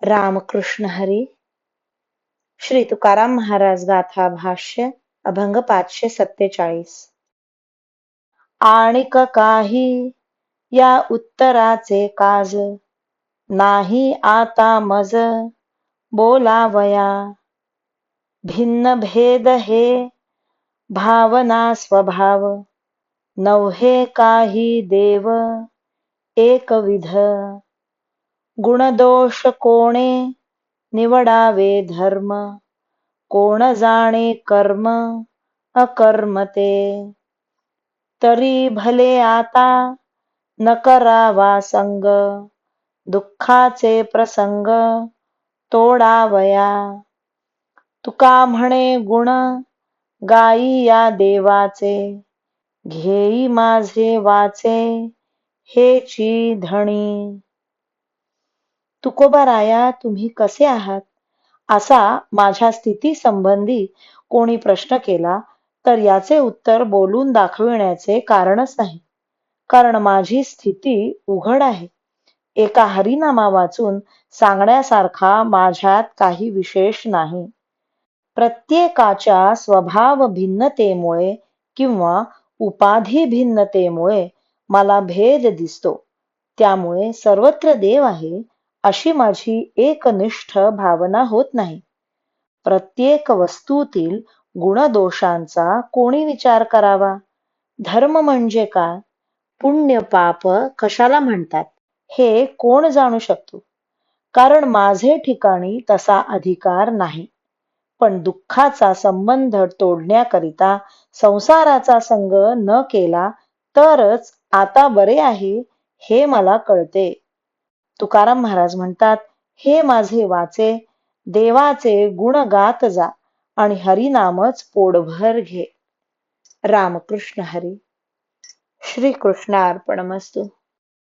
रामकृष्ण हरी. श्री तुकाराम महाराज गाथा भाष्य अभंग 547. आणिक काही या उत्तराचे काज, नाही आता मज बोलावया. भिन्न भेद हे भावना स्वभाव, नव्हे काही देव एकविध. गुणदोष कोणे निवडावे धर्म, कोण जाणे कर्म अकर्म ते. तरी भले आता न करावा संग, दुःखाचे प्रसंग तोडावया. तुका म्हणे गुण गाई या देवाचे, घेई माझे वाचे हेची धणी. तुकोबाराया, तुम्ही कसे आहात असा माझ्या स्थिती संबंधी कोणी प्रश्न केला तर याचे उत्तर बोलून दाखविण्याचे कारणच नाही. कारण माझी स्थिती उघड आहे. एका हरिनामा वाचून सांगण्यासारखा माझ्यात काही विशेष नाही. प्रत्येकाच्या स्वभाव भिन्नतेमुळे किंवा उपाधी भिन्नतेमुळे मला भेद दिसतो. त्यामुळे सर्वत्र देव आहे अशी माझी एकनिष्ठ भावना होत नाही. प्रत्येक वस्तूतील गुणदोषांचा कोणी विचार करावा? धर्म म्हणजे काय? पुण्य पाप कशाला म्हणतात हे कोण जाणू शकतो? कारण माझे ठिकाणी तसा अधिकार नाही. पण दुःखाचा संबंध तोडण्याकरिता संसाराचा संग न केला तरच आता बरे आहे हे मला कळते. तुकाराम महाराज म्हणतात, हे माझे वाचे, देवाचे गुण गात जा आणि हरिनामच पोटभर घे. रामकृष्ण हरी. श्री कृष्णार्पणमस्तु.